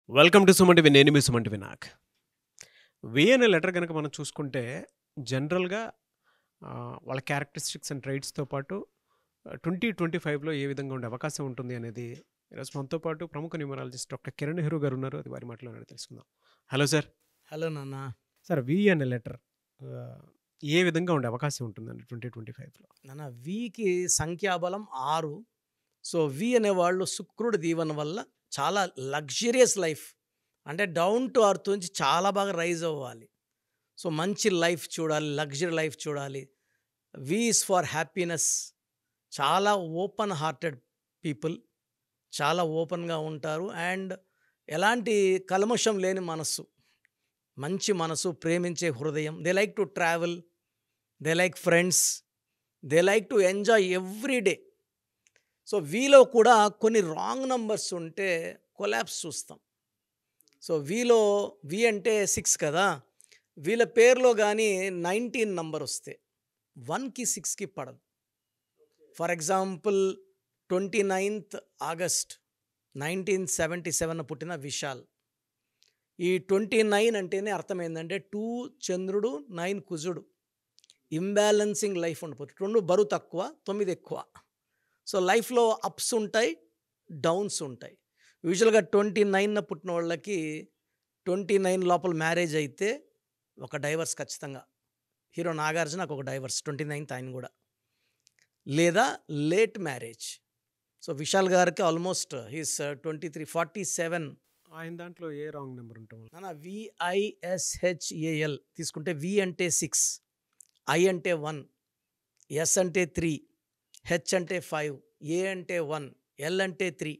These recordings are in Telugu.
Welcome to సుమంటివి. నేను మీ సుమంటి వినాయక్. వి అనే లెటర్ గనక మనం చూసుకుంటే జనరల్‌గా వాళ్ళ క్యారెక్టరిస్టిక్స్ అండ్ ట్రైట్స్‌తో పాటు 2025లో ఏ విధంగా ఉండే అవకాశం ఉంటుంది అనేది ఈరోజు మనతో పాటు ప్రముఖ న్యూమరాలజిస్ట్ డాక్టర్ కిరణ్ నెహ్రూ గారు ఉన్నారు. అది వారి మాటలోనే తెలుసుకుందాం. Hello sir. హలో నాన్న. సార్ వి అనే లెటర్ ఏ విధంగా ఉండే అవకాశం ఉంటుందండి 2025లో? నాన్న వీకి సంఖ్యాబలం 6. సో వి అనేవాళ్ళు శుక్రుడి దీవెన వల్ల చాలా లగ్జరియస్ లైఫ్, అంటే డౌన్ టు అర్త్ నుంచి చాలా బాగా రైజ్ అవ్వాలి. సో మంచి లైఫ్ చూడాలి, లగ్జరీ లైఫ్ చూడాలి. వి ఇస్ ఫర్ హ్యాపీనెస్. చాలా ఓపెన్ హార్టెడ్ పీపుల్, చాలా ఓపెన్గా ఉంటారు. అండ్ ఎలాంటి కల్మషం లేని మనస్సు, మంచి మనసు, ప్రేమించే హృదయం. They like to travel, they like friends, they like to enjoy every day. So వీలో కూడా కొన్ని రాంగ్ నంబర్స్ ఉంటే కొలాప్స్ చూస్తాం. సో వీలో వి అంటే 6 కదా, వీళ్ళ పేరులో కానీ 19 నంబర్ వస్తే 1కి 6కి పడదు. ఫర్ ఎగ్జాంపుల్ 29th ఆగస్ట్ 1977 పుట్టిన విశాల్. ఈ 29 అంటేనే అర్థం ఏంటంటే 2 చంద్రుడు 9 కుజుడు, ఇంబ్యాలెన్సింగ్ లైఫ్ ఉండిపోతుంది. 2 బరువు తక్కువ, 9 ఎక్కువ. సో లైఫ్లో అప్స్ ఉంటాయి, డౌన్స్ ఉంటాయి. యూజువల్గా 29న పుట్టిన వాళ్ళకి 29 లోపల మ్యారేజ్ అయితే ఒక డైవర్స్ ఖచ్చితంగా. హీరో నాగార్జునకు ఒక డైవర్స్ 29th ఆయన కూడా, లేదా లేట్ మ్యారేజ్. సో విశాల్ గారికి ఆల్మోస్ట్ హీస్ 23, 47. ఆయన దాంట్లో ఏ రాంగ్ నెంబర్ ఉంటుంది? నాన్న VISHAL తీసుకుంటే వి అంటే 6, ఐ అంటే 1, ఎస్ అంటే 3, హెచ్ అంటే 5, ఏ అంటే 1, ఎల్ అంటే 3.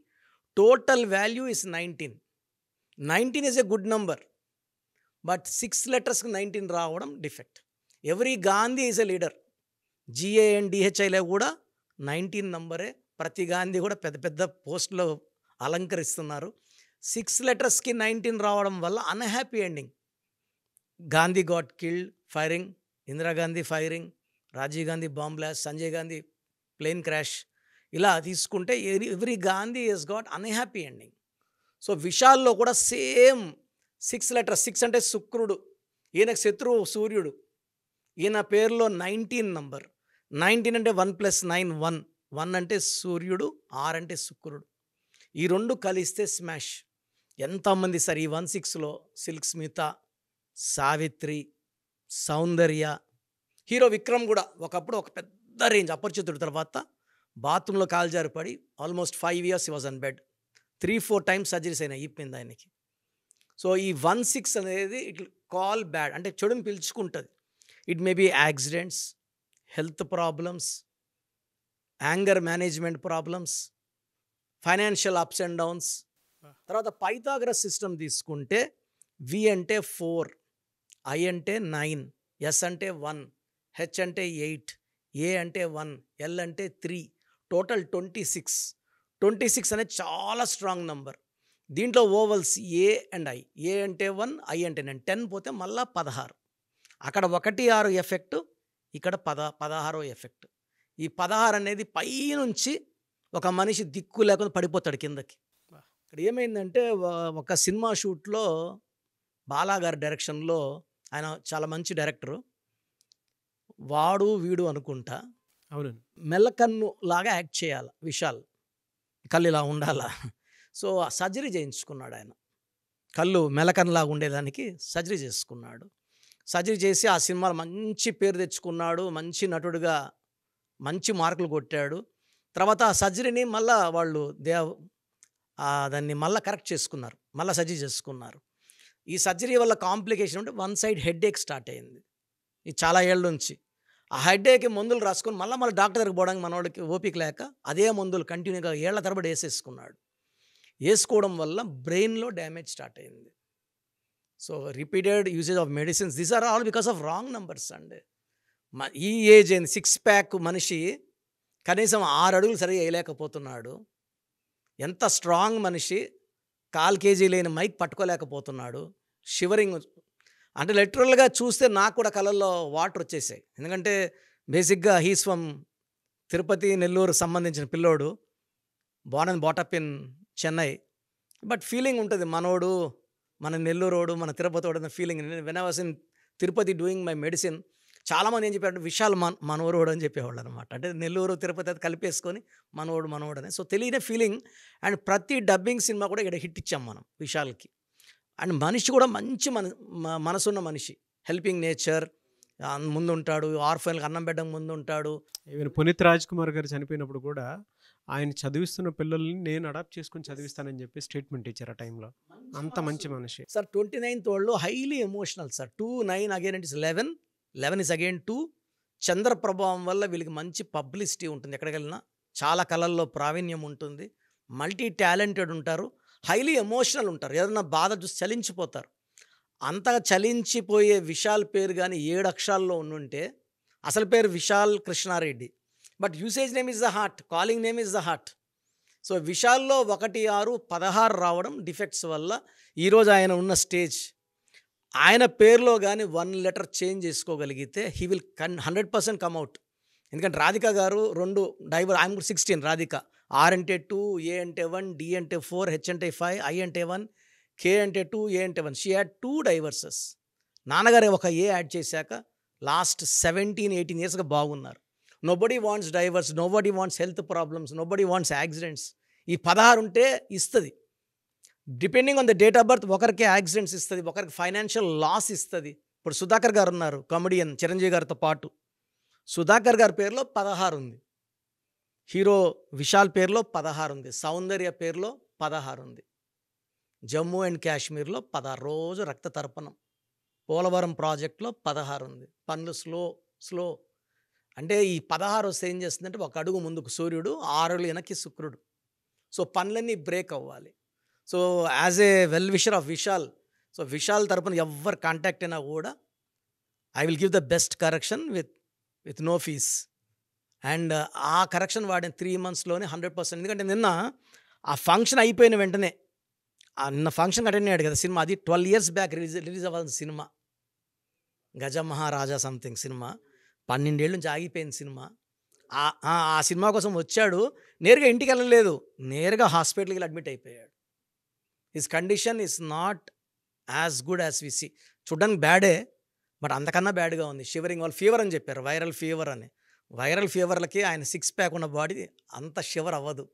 Total value is 19. 19 is a good number, but 6 లెటర్స్కి 19 రావడం defect. Every Gandhi is a leader. GANDHIలో కూడా 19 నంబరే. ప్రతి గాంధీ కూడా పెద్ద పెద్ద పోస్టులో అలంకరిస్తున్నారు. 6 లెటర్స్కి 19 రావడం వల్ల unhappy ending. Gandhi got killed, firing, Indira Gandhi firing, Rajiv Gandhi bomb blast, Sanjay Gandhi plane crash. ఇలా తీసుకుంటే every Gandhi Hess got unhappy ending. So విశాల్లో కూడా సేమ్ 6 లెటర్స్. 6 అంటే శుక్రుడు, ఈయనకు శత్రువు సూర్యుడు. ఈయన పేరులో 19 నంబర్. 19 అంటే 1 + 9 1. 1 అంటే సూర్యుడు, 6 అంటే శుక్రుడు. ఈ రెండు కలిస్తే స్మాష్. ఎంతమంది సార్ ఈ 16లో? సిల్క్ స్మిత, సావిత్రి, సౌందర్య, హీరో విక్రమ్ కూడా ఒకప్పుడు ఒక పెద్ద రేంజ్ అపరిచితుడు. తర్వాత బాత్రూంలో కాల్జారి పడి almost 5 years he was on bed. 3-4 times surgeries అయినాయి, అయిపోయింది ఆయనకి. సో ఈ 16 అనేది ఇట్ కాల్ బ్యాడ్, అంటే చెడుని పిలుచుకుంటుంది. It may be accidents, health problems, anger management problems, financial ups and downs. తర్వాత పైథాగరస్ సిస్టమ్ తీసుకుంటే వి అంటే 4, ఐ అంటే 9, ఎస్ అంటే 1, హెచ్ అంటే 8, ఏ అంటే 1, ఎల్ అంటే 3. టోటల్ 26. 26 అనేది చాలా స్ట్రాంగ్ నంబర్. దీంట్లో ఓవల్స్ ఏ అండ్ ఐ. ఏ అంటే 1, ఐ అంటే 9. 10 పోతే మళ్ళా 16. అక్కడ 1, 6 ఎఫెక్ట్, ఇక్కడ 16 ఎఫెక్ట్. ఈ 16 అనేది పైనుంచి ఒక మనిషి దిక్కు లేకుండా పడిపోతాడు కిందకి. ఇక్కడ ఏమైందంటే ఒక సినిమా షూట్లో బాలాగారి డైరెక్షన్లో, ఆయన చాలా మంచి డైరెక్టరు, వాడు వీడు అనుకుంటా అవునండి. మెల్లకన్ను లాగా యాక్ట్ చేయాలి విశాల్. కళ్ళు ఇలా ఉండాలా. సో సర్జరీ చేయించుకున్నాడు ఆయన. కళ్ళు మెల్లకన్నులాగా ఉండేదానికి సర్జరీ చేసుకున్నాడు. సర్జరీ చేసి ఆ సినిమాలో మంచి పేరు తెచ్చుకున్నాడు. మంచి నటుడిగా మంచి మార్కులు కొట్టాడు. తర్వాత ఆ సర్జరీని మళ్ళా వాళ్ళు దాన్ని మళ్ళీ కరెక్ట్ చేసుకున్నారు, మళ్ళీ సర్జరీ చేసుకున్నారు. ఈ సర్జరీ వల్ల కాంప్లికేషన్ ఉంటే 1 side హెడ్ఏక్ స్టార్ట్ అయింది. ఇది చాలా ఏళ్ళ నుంచి. ఆ హెడ్ఏక్కి మందులు రాసుకొని మళ్ళీ డాక్టర్ దగ్గరికి పోవడానికి మనవాడికి ఓపిక లేక అదే మందులు కంటిన్యూగా ఏళ్ల తరబడి వేసేసుకున్నాడు. వేసుకోవడం వల్ల బ్రెయిన్లో డ్యామేజ్ స్టార్ట్ అయింది. So repeated usage of medicines, these are all because of wrong numbers అండి. ఈ ఏజ్ అయింది, 6 pack మనిషి కనీసం 6 అడుగులు సరిగా వేయలేకపోతున్నాడు. ఎంత స్ట్రాంగ్ మనిషి, 1/4 kg లేని మైక్ పట్టుకోలేకపోతున్నాడు. షివరింగ్, అంటే లిటరల్గా చూస్తే నాకు కూడా కళ్ళల్లో వాటర్ వచ్చేసాయి. ఎందుకంటే బేసిక్గా హీస్ ఫ్రమ్ తిరుపతి, నెల్లూరు సంబంధించిన పిల్లోడు, born and బాటప్ in Chennai. But feeling ఉంటుంది మనోడు, మన నెల్లూరోడు, మన తిరుపతోడు అన్న feeling. When I was in Tirupati doing my medicine, చాలామంది ఏం చెప్పారంటే విశాల్ మనోరోడు అని చెప్పేవాళ్ళు అనమాట. అంటే నెల్లూరు తిరుపతి అది కలిపేసుకొని మనోడు అని. సో తెలియని ఫీలింగ్. అండ్ ప్రతి డబ్బింగ్ సినిమా కూడా ఇక్కడ హిట్ ఇచ్చాం మనం విశాల్కి. అండ్ మనిషి కూడా మంచి మనసున్న మనిషి, హెల్పింగ్ నేచర్, ముందుంటాడు, ఆర్ఫన్కి అన్నం పెట్టడం ముందుంటాడు. ఈవెన్ పునీత్ రాజ్ కుమార్ గారు చనిపోయినప్పుడు కూడా ఆయన చదివిస్తున్న పిల్లల్ని నేను అడాప్ట్ చేసుకుని చదివిస్తానని చెప్పి స్టేట్మెంట్ ఇచ్చారు ఆ టైంలో. అంత మంచి మనిషి సార్. 29th వాళ్ళు highly emotional sir. 2-9 again it is 11 is again 2. చంద్ర ప్రభావం వల్ల వీళ్ళకి మంచి పబ్లిసిటీ ఉంటుంది, ఎక్కడికి వెళ్ళినా చాలా కళల్లో ప్రావీణ్యం ఉంటుంది, మల్టీ టాలెంటెడ్ ఉంటారు, హైలీ ఎమోషనల్ ఉంటారు. ఏదైనా బాధ చూసి చలించిపోతారు. అంతగా చలించిపోయే విశాల్ పేరు కానీ 7 అక్షరాల్లో ఉండుంటే, అసలు పేరు Vishal Krishna Reddy, but usage name is the heart, calling name is the heart. So విశాల్లో 1-6-16 రావడం డిఫెక్ట్స్ వల్ల ఈరోజు ఆయన ఉన్న స్టేజ్. ఆయన పేరులో కానీ 1 లెటర్ చేంజ్ చేసుకోగలిగితే హీ విల్ 100% కమ్అవుట్. ఎందుకంటే రాధిక గారు 2 డైవర్, ఆయన కూడా 16 రాధిక. R అంటే 2, A అంటే 1, D అంటే 4, H అంటే 5, I అంటే 1, K అంటే 2, A అంటే 1. She had 2 divorces. నాన్నగారే ఒక A యాడ్ చేశాక లాస్ట్ 17-18 ఇయర్స్గా బాగున్నారు. Nobody wants divorce, nobody wants health problems, nobody wants accidents. ఈ 16 ఉంటే ఇస్తుంది. Depending on the date of birth ఒకరికి యాక్సిడెంట్స్ ఇస్తుంది, ఒకరికి ఫైనాన్షియల్ లాస్ ఇస్తుంది. ఇప్పుడు సుధాకర్ గారు ఉన్నారు, కమెడియన్ చిరంజీవి గారితో పాటు. సుధాకర్ గారి పేరులో 16 ఉంది, హీరో విశాల్ పేరులో 16 ఉంది, సౌందర్య పేరులో 16 ఉంది, జమ్మూ అండ్ కాశ్మీర్లో 16, రోజు రక్త తర్పణం, పోలవరం ప్రాజెక్టులో 16 ఉంది. పనులు స్లో అంటే ఈ 16 వస్తే ఏం చేస్తుందంటే, ఒక అడుగు ముందుకు సూర్యుడు, 6 అడుగులు వెనక్కి శుక్రుడు. సో పనులన్నీ బ్రేక్ అవ్వాలి. So as a well wisher of Vishal, so Vishal తరపున ఎవరు కాంటాక్ట్ అయినా కూడా I will give the best correction with no fees. And ఆ కరెక్షన్ వాడిన 3 monthsలోనే 100%. ఎందుకంటే నిన్న ఆ ఫంక్షన్ అయిపోయిన వెంటనే, నిన్న ఫంక్షన్ అటెండ్ అయ్యాడు కదా సినిమా, అది 12 years బ్యాక్ రిలీజ్ అవ్వాల్సిన సినిమా, గజ మహారాజా సంథింగ్ సినిమా, 12 ఏళ్ళ నుంచి ఆగిపోయిన సినిమా. ఆ సినిమా కోసం వచ్చాడు, నేరుగా ఇంటికి వెళ్ళలేదు, నేరుగా హాస్పిటల్కి వెళ్ళి అడ్మిట్ అయిపోయాడు. His condition is not as good as we see. చూడ్డానికి బ్యాడే, బట్ అంతకన్నా బ్యాడ్గా ఉంది. షివరింగ్, వాళ్ళు ఫీవర్ అని చెప్పారు, వైరల్ ఫీవర్ అని. వైరల్ ఫీవర్లకి ఆయన 6 pack ఉన్న బాడీ అంత షివర్ అవ్వదు.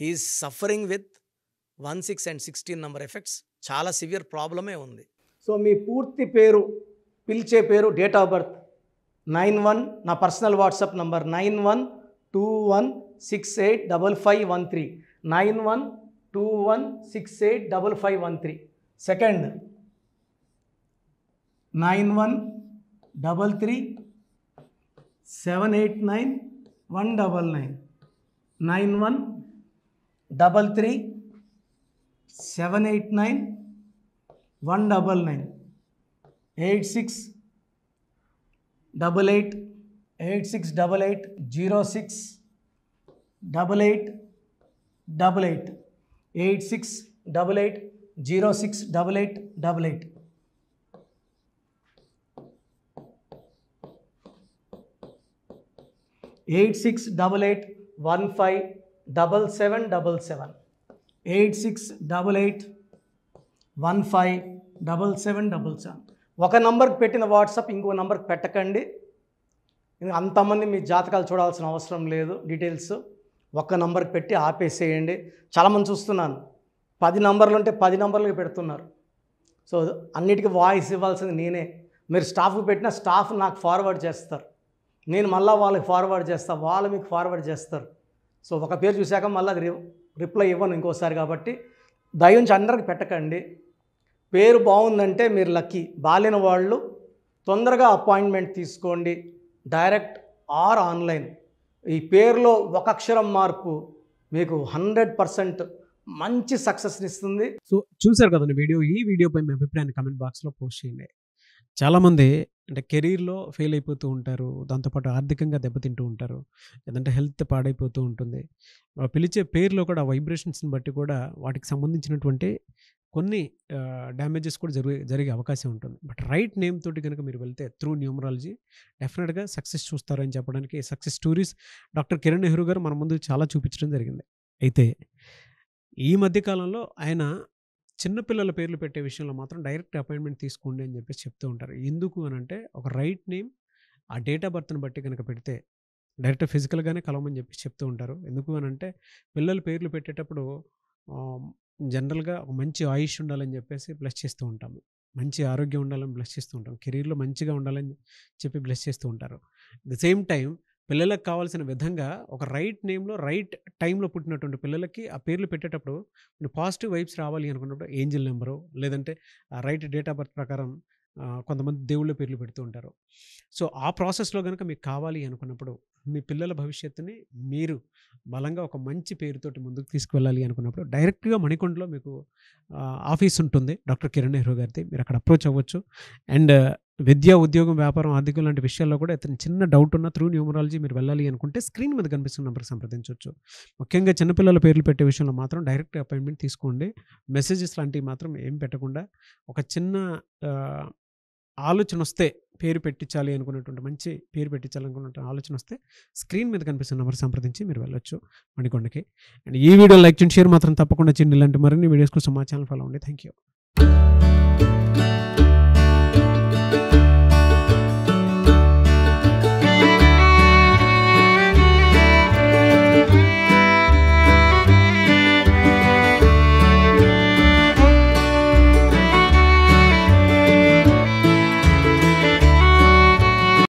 He is suffering with 1, 6 and 16 number effects. చాలా సివియర్ ప్రాబ్లమే ఉంది. సో మీ పూర్తి పేరు, పిలిచే పేరు, డేట్ ఆఫ్ బర్త్ 91, నా personal WhatsApp number 9121685513, 9121685513. Second 9133789199, 9133789199, 8688068888, 8688068888. Eight 8688157777, 8688157777. ఒక నంబర్కి పెట్టిన వాట్సాప్ ఇంకో నంబర్కి పెట్టకండి. అంతమంది మీ జాతకాలు చూడాల్సిన అవసరం లేదు. డీటెయిల్స్ ఒక్క నంబర్కి పెట్టి ఆపేసేయండి. చాలామంది చూస్తున్నాను 10 నంబర్లు ఉంటే 10 నంబర్లకి పెడుతున్నారు. సో అన్నిటికీ వాయిస్ ఇవ్వాల్సింది నేనే. మీరు స్టాఫ్కి పెట్టిన స్టాఫ్ నాకు ఫార్వర్డ్ చేస్తారు, నేను మళ్ళీ వాళ్ళకి ఫార్వర్డ్ చేస్తాను, వాళ్ళు మీకు ఫార్వర్డ్ చేస్తారు. సో ఒక పేరు చూశాక మళ్ళీ అది రిప్లై ఇవ్వను ఇంకోసారి. కాబట్టి దయించి అందరికి పెట్టకండి. పేరు బాగుందంటే మీరు లక్కీ. బాలేని వాళ్ళు తొందరగా అపాయింట్మెంట్ తీసుకోండి, డైరెక్ట్ ఆర్ ఆన్లైన్. ఈ పేరులో ఒక అక్షరం మార్పు మీకు 100% మంచి సక్సెస్ని ఇస్తుంది. సో చూశారు కదండి వీడియో. ఈ వీడియోపై మీ అభిప్రాయాన్ని కమెంట్ బాక్స్లో పోస్ట్ చేయండి. చాలామంది అంటే కెరీర్లో ఫెయిల్ అయిపోతూ ఉంటారు, దాంతోపాటు ఆర్థికంగా దెబ్బతింటూ ఉంటారు, లేదంటే హెల్త్ పాడైపోతూ ఉంటుంది. పిలిచే పేరులో కూడా వైబ్రేషన్స్ని బట్టి కూడా వాటికి సంబంధించినటువంటి కొన్ని డ్యామేజెస్ కూడా జరిగే అవకాశం ఉంటుంది. బట్ రైట్ నేమ్ తోటి కనుక మీరు వెళ్తే త్రూ న్యూమరాలజీ డెఫినెట్గా సక్సెస్ చూస్తారని చెప్పడానికి success stories doctor Kiran Nehru గారు మన ముందు చాలా చూపించడం జరిగింది. అయితే ఈ మధ్య కాలంలో ఆయన చిన్న పిల్లల పేర్లు పెట్టే విషయంలో మాత్రం డైరెక్ట్ అపాయింట్మెంట్ తీసుకోండి అని చెప్పేసి చెప్తూ ఉంటారు. ఎందుకు అనంటే ఒక రైట్ నేమ్ ఆ డేట్ ఆఫ్ బర్త్‌ని బట్టి గనక పెడితే డైరెక్ట్ ఫిజికల్‌గానే కలవమని చెప్పేసి చెప్తూ ఉంటారు. ఎందుకు అనంటే పిల్లల పేర్లు పెట్టేటప్పుడు ఆహ్, జనరల్‌గా ఒక మంచి ఆయుష్ ఉండాలని చెప్పేసి బ్లెస్ చేస్తూ ఉంటాము. మంచి ఆరోగ్యం ఉండాలని బ్లెస్ చేస్తూ ఉంటాం. కెరీర్‌లో మంచిగా ఉండాలని చెప్పి బ్లెస్ చేస్తూ ఉంటారు. అట్ ద సేమ్ టైమ్ పిల్లలకు కావాల్సిన విధంగా ఒక రైట్ నేమ్‌లో రైట్ టైమ్‌లో పుట్టినటువంటి పిల్లలకి ఆ పేర్లు పెట్టేటప్పుడు పాజిటివ్ వైబ్స్ రావాలి అనుకున్నప్పుడు ఏంజెల్ నంబరో లేదంటే రైట్ డేట్ ఆఫ్ బర్త్ ప్రకారం కొంతమంది దేవుళ్ళ పేర్లు పెడుతూ ఉంటారు. సో, ఆ ప్రాసెస్‌లో గనుక మీకు కావాలి అనుకున్నప్పుడు మీ పిల్లల భవిష్యత్తుని మీరు బలంగా ఒక మంచి పేరుతోటి ముందుకు తీసుకువెళ్ళాలి అనుకున్నప్పుడు డైరెక్ట్‌గా మణికొండలో మీకు ఆఫీస్ ఉంటుంది. డాక్టర్ కిరణ్ నెహ్రూ గారిది. మీరు అక్కడ అప్రోచ్ అవ్వచ్చు. అండ్ విద్య, ఉద్యోగం, వ్యాపారం, ఆర్థికం లాంటి విషయాల్లో కూడా ఏదైనా చిన్న డౌట్ ఉన్న త్రూ న్యూమరాలజీ మీరు వెళ్ళాలి అనుకుంటే స్క్రీన్ మీద కనిపిస్తున్న నంబర్‌కి సంప్రదించొచ్చు. ముఖ్యంగా చిన్న పిల్లల పేర్లు పెట్టే విషయంలో మాత్రం డైరెక్ట్ అపాయింట్మెంట్ తీసుకోండి. మెసేజెస్ లాంటివి మాత్రం ఏం పెట్టకుండా ఒక చిన్న ఆహ్, ఆలోచనొస్తే పేరు పెట్టించాలి అనుకున్నటువంటి మంచి పేరు పెట్టించాలనుకున్నటువంటి ఆలోచనొస్తే స్క్రీన్ మీద కనిపిస్తున్న నంబర్ సంప్రదించి మీరు వెళ్ళొచ్చు మణికొండకి. అండ్ ఈ వీడియో లైక్ చేయండి, షేర్ మాత్రం తప్పకుండా చేయండి. ఇలాంటి మరిన్ని వీడియోస్ కోసం మా ఛానల్ ఫాలో అవ్వండి. Thank you.